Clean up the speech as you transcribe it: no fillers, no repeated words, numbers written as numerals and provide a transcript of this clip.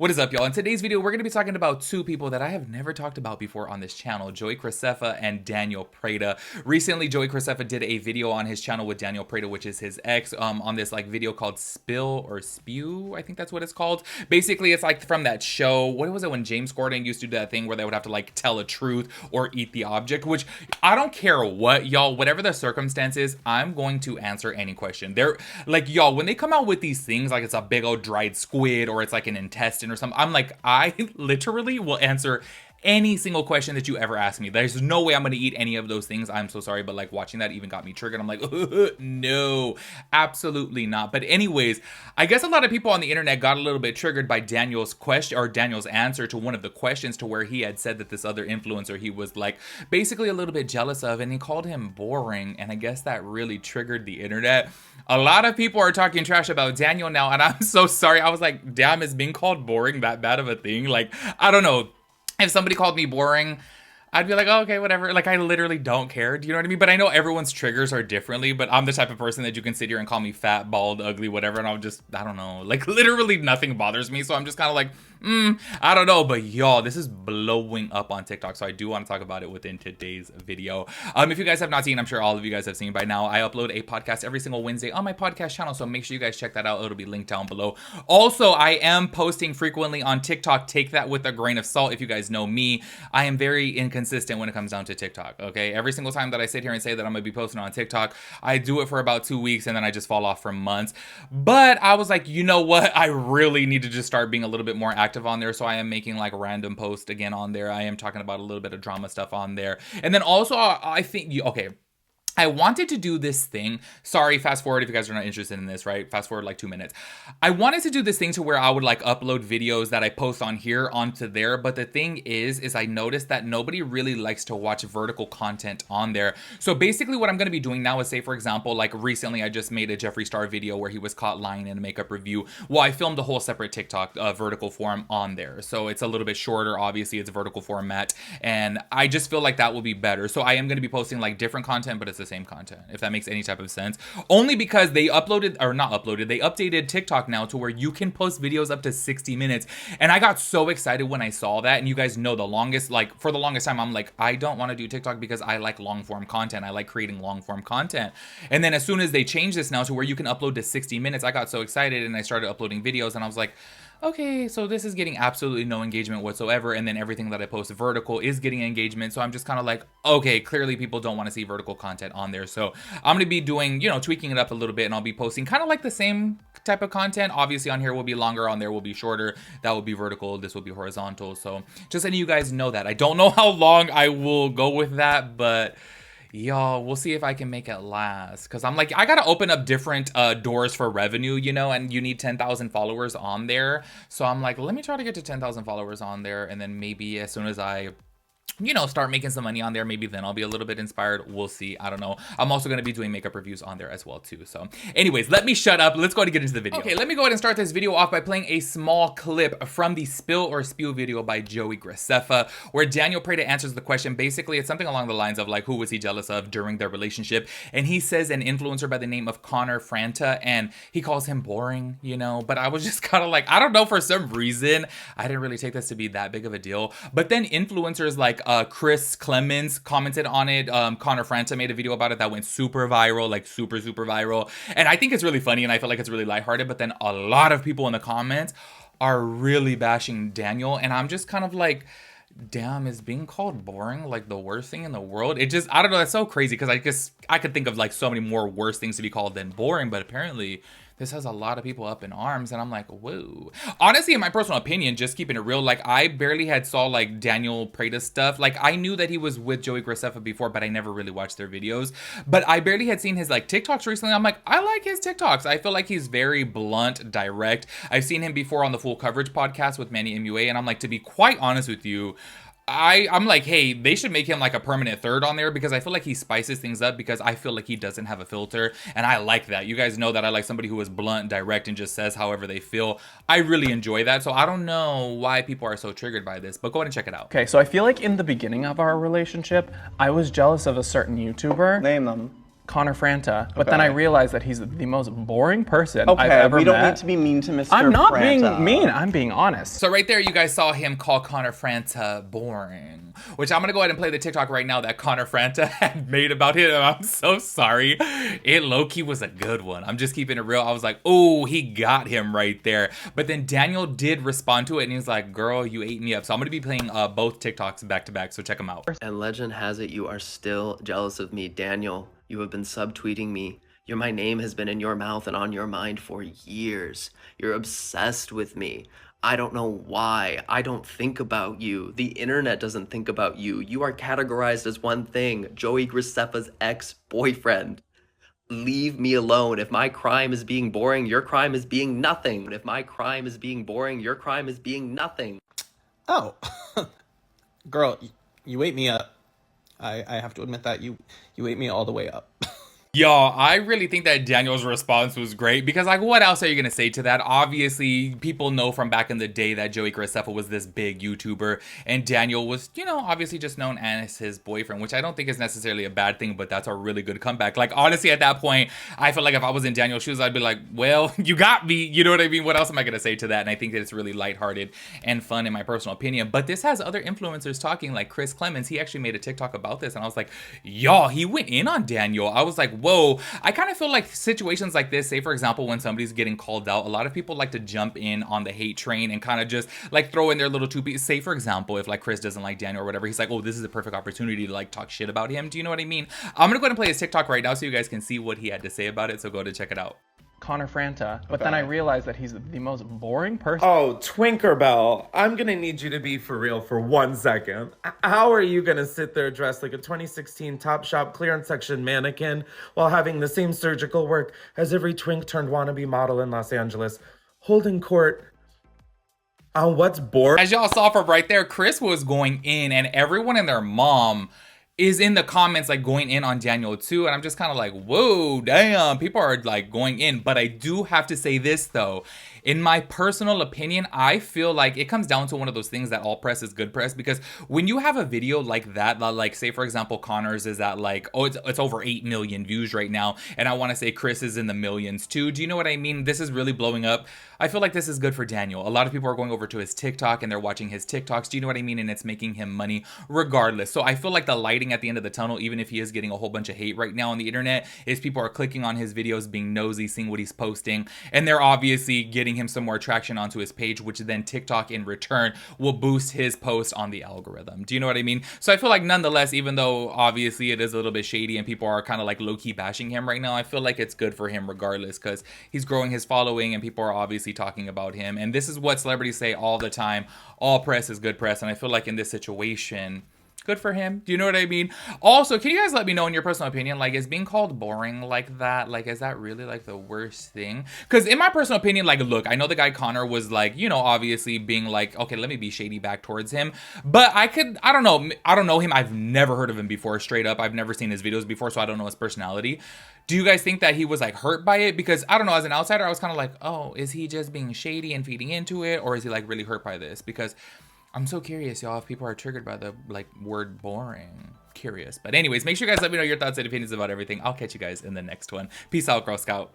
What is up, y'all? In today's video, we're going to be talking about two people that I have never talked about before on this channel, Graceffa and Daniel Preda. Recently, Graceffa did a video on his channel with Daniel Preda, which is his ex, on this like video called Spill or Spew, I think that's what it's called. Basically, it's like from that show, what was it when James Corden used to do that thing where they would have to like tell a truth or eat the object, which I don't care what, y'all, whatever the circumstances, I'm going to answer any question. They're like, y'all, when they come out with these things, like it's a big old dried squid or it's like an intestine or something, I'm like, I literally will answer any single question that you ever ask me. There's no way I'm gonna eat any of those things. I'm so sorry, but like watching that even got me triggered. I'm like, no, absolutely not. But anyways, I guess a lot of people on the internet got a little bit triggered by Daniel's question or Daniel's answer to one of the questions, to where he had said that this other influencer he was like basically a little bit jealous of, and he called him boring. And I guess that really triggered the internet. A lot of people are talking trash about Daniel now, and I'm so sorry. I was like, damn, is being called boring that bad of a thing? Like, I don't know. If somebody called me boring, I'd be like, oh, okay, whatever. Like, I literally don't care. Do you know what I mean? But I know everyone's triggers are differently, but I'm the type of person that you can sit here and call me fat, bald, ugly, whatever, and I'll just, I don't know. Like, literally nothing bothers me, so I'm just kind of like, I don't know. But y'all, this is blowing up on TikTok, so I do want to talk about it within today's video. If you guys have not seen, I'm sure all of you guys have seen by now, I upload a podcast every single Wednesday on my podcast channel, so make sure you guys check that out. It'll be linked down below. Also, I am posting frequently on TikTok. Take that with a grain of salt. If you guys know me, I am very inconsistent when it comes down to TikTok, okay? Every single time that I sit here and say that I'm gonna be posting on TikTok, I do it for about 2 weeks and then I just fall off for months. But I was like, you know what? I really need to just start being a little bit more active on there. So I am making like random posts again on there. I am talking about a little bit of drama stuff on there. And then also, I think, okay, I wanted to do this thing. Sorry, fast forward if you guys are not interested in this, right? Fast forward like 2 minutes. I wanted to do this thing to where I would like upload videos that I post on here onto there. But the thing is I noticed that nobody really likes to watch vertical content on there. So basically what I'm going to be doing now is, say for example, like recently I just made a Jeffree Star video where he was caught lying in a makeup review. Well, I filmed a whole separate TikTok vertical form on there. So it's a little bit shorter. Obviously it's a vertical format. And I just feel like that will be better. So I am going to be posting like different content, but it's the same content, if that makes any type of sense. Only because they uploaded, or not uploaded, they updated TikTok now to where you can post videos up to 60 minutes. And I got so excited when I saw that. And you guys know, for the longest time, I'm like, I don't want to do TikTok because I like long form content. I like creating long form content. And then as soon as they changed this now to where you can upload to 60 minutes, I got so excited and I started uploading videos, and I was like, okay, so this is getting absolutely no engagement whatsoever, and then everything that I post vertical is getting engagement. So I'm just kind of like, okay, clearly people don't want to see vertical content on there. So I'm gonna be doing, tweaking it up a little bit, and I'll be posting kind of like the same type of content. Obviously on here will be longer, on there will be shorter. That will be vertical, this will be horizontal. So just letting you guys know that. I don't know how long I will go with that, but y'all, we'll see if I can make it last. Because I'm like, I gotta open up different doors for revenue, and you need 10,000 followers on there. So I'm like, let me try to get to 10,000 followers on there, and then maybe as soon as I start making some money on there, maybe then I'll be a little bit inspired. We'll see. I don't know. I'm also going to be doing makeup reviews on there as well too. So anyways, let me shut up. Let's go ahead and get into the video. Okay, let me go ahead and start this video off by playing a small clip from the Spill or Spew video by Graceffa, where Daniel Preda answers the question. Basically, it's something along the lines of like, who was he jealous of during their relationship? And he says an influencer by the name of Connor Franta, and he calls him boring, but I was just kind of like, I don't know, for some reason, I didn't really take this to be that big of a deal. But then influencers like Chris Clemens commented on it. Connor Franta made a video about it that went super viral, like super viral. And I think it's really funny, and I feel like it's really lighthearted. But then a lot of people in the comments are really bashing Daniel, and I'm just kind of like, damn, is being called boring like the worst thing in the world? It just, I don't know, that's so crazy, because I guess I could think of like so many more worse things to be called than boring, but apparently this has a lot of people up in arms, and I'm like, whoa. Honestly, in my personal opinion, just keeping it real, like I barely had saw like Daniel Preda stuff. Like I knew that he was with Graceffa before, but I never really watched their videos. But I barely had seen his like TikToks recently. I'm like, I like his TikToks. I feel like he's very blunt, direct. I've seen him before on the Full Coverage podcast with Manny MUA, and I'm like, to be quite honest with you, I'm like, hey, they should make him like a permanent third on there, because I feel like he spices things up, because I feel like he doesn't have a filter, and I like that. You guys know that I like somebody who is blunt, direct, and just says however they feel. I really enjoy that, so I don't know why people are so triggered by this, but go ahead and check it out. Okay, so I feel like in the beginning of our relationship, I was jealous of a certain YouTuber. Name them. Connor Franta, but then I realized that he's the most boring person I've ever met. We don't need to be mean to Mr. I'm not Franta. being mean, I'm being honest. So right there, you guys saw him call Connor Franta boring, which I'm gonna go ahead and play the TikTok right now that Connor Franta had made about him. I'm so sorry. It low-key was a good one. I'm just keeping it real. I was like, oh, he got him right there. But then Daniel did respond to it, and he was like, girl, you ate me up. So I'm gonna be playing both TikToks back to back, so check them out. And legend has it you are still jealous of me. Daniel, you have been subtweeting me. My name has been in your mouth and on your mind for years. You're obsessed with me. I don't know why. I don't think about you. The internet doesn't think about you. You are categorized as one thing, Joey Graceffa's ex-boyfriend. Leave me alone. If my crime is being boring, your crime is being nothing. If my crime is being boring, your crime is being nothing. Oh, girl, you ate me up. I have to admit that you ate me all the way up. Y'all, I really think that Daniel's response was great because, like, what else are you gonna say to that? Obviously, people know from back in the day that Joey Graceffa was this big YouTuber, and Daniel was, you know, obviously just known as his boyfriend, which I don't think is necessarily a bad thing, but that's a really good comeback. Like, honestly, at that point, I feel like if I was in Daniel's shoes, I'd be like, well, you got me. You know what I mean? What else am I gonna say to that? And I think that it's really lighthearted and fun in my personal opinion. But this has other influencers talking, like Chris Clemens. He actually made a TikTok about this, and I was like, y'all, he went in on Daniel. I was like, whoa. I kind of feel like situations like this, say for example when somebody's getting called out, a lot of people like to jump in on the hate train and kind of just like throw in their little two pieces. Say for example, if like Chris doesn't like Daniel or whatever, he's like, oh, this is a perfect opportunity to like talk shit about him. Do you know what I mean? I'm gonna go ahead and play his TikTok right now so you guys can see what he had to say about it, so go to check it out. Connor Franta, but then I realized that he's the most boring person. Oh, Twinkerbell, I'm gonna need you to be for real for 1 second. How are you gonna sit there dressed like a 2016 Topshop clearance section mannequin while having the same surgical work as every twink turned wannabe model in Los Angeles, holding court on what's boring? As y'all saw from right there, Chris was going in, and everyone and their mom is in the comments like going in on Daniel too, and I'm just kind of like, whoa, damn, people are like going in. But I do have to say this though, in my personal opinion, I feel like it comes down to one of those things that all press is good press, because when you have a video like that, like say for example Connor's is at like, oh, it's over 8 million views right now, and I want to say Chris is in the millions too. Do you know what I mean? This is really blowing up. I feel like this is good for Daniel. A lot of people are going over to his TikTok and they're watching his TikToks. Do you know what I mean? And it's making him money regardless. So I feel like the lighting at the end of the tunnel, even if he is getting a whole bunch of hate right now on the internet, is people are clicking on his videos, being nosy, seeing what he's posting, and they're obviously getting him some more traction onto his page, which then TikTok in return will boost his post on the algorithm. Do you know what I mean? So I feel like nonetheless, even though obviously it is a little bit shady and people are kind of like low-key bashing him right now, I feel like it's good for him regardless, because he's growing his following and people are obviously talking about him. And this is what celebrities say all the time: all press is good press. And I feel like in this situation, good for him. Do you know what I mean? Also, can you guys let me know in your personal opinion, like, is being called boring like that, like, is that really like the worst thing? Because in my personal opinion, like, look, I know the guy Connor was like, you know, obviously being like, okay, let me be shady back towards him, but I don't know him. I've never heard of him before, straight up. I've never seen his videos before, so I don't know his personality. Do you guys think that he was like hurt by it? Because I don't know, as an outsider, I was kind of like, oh, is he just being shady and feeding into it, or is he like really hurt by this? Because I'm so curious, y'all, if people are triggered by the like word boring. Curious. But anyways, make sure you guys let me know your thoughts and opinions about everything. I'll catch you guys in the next one. Peace out, Girl Scout.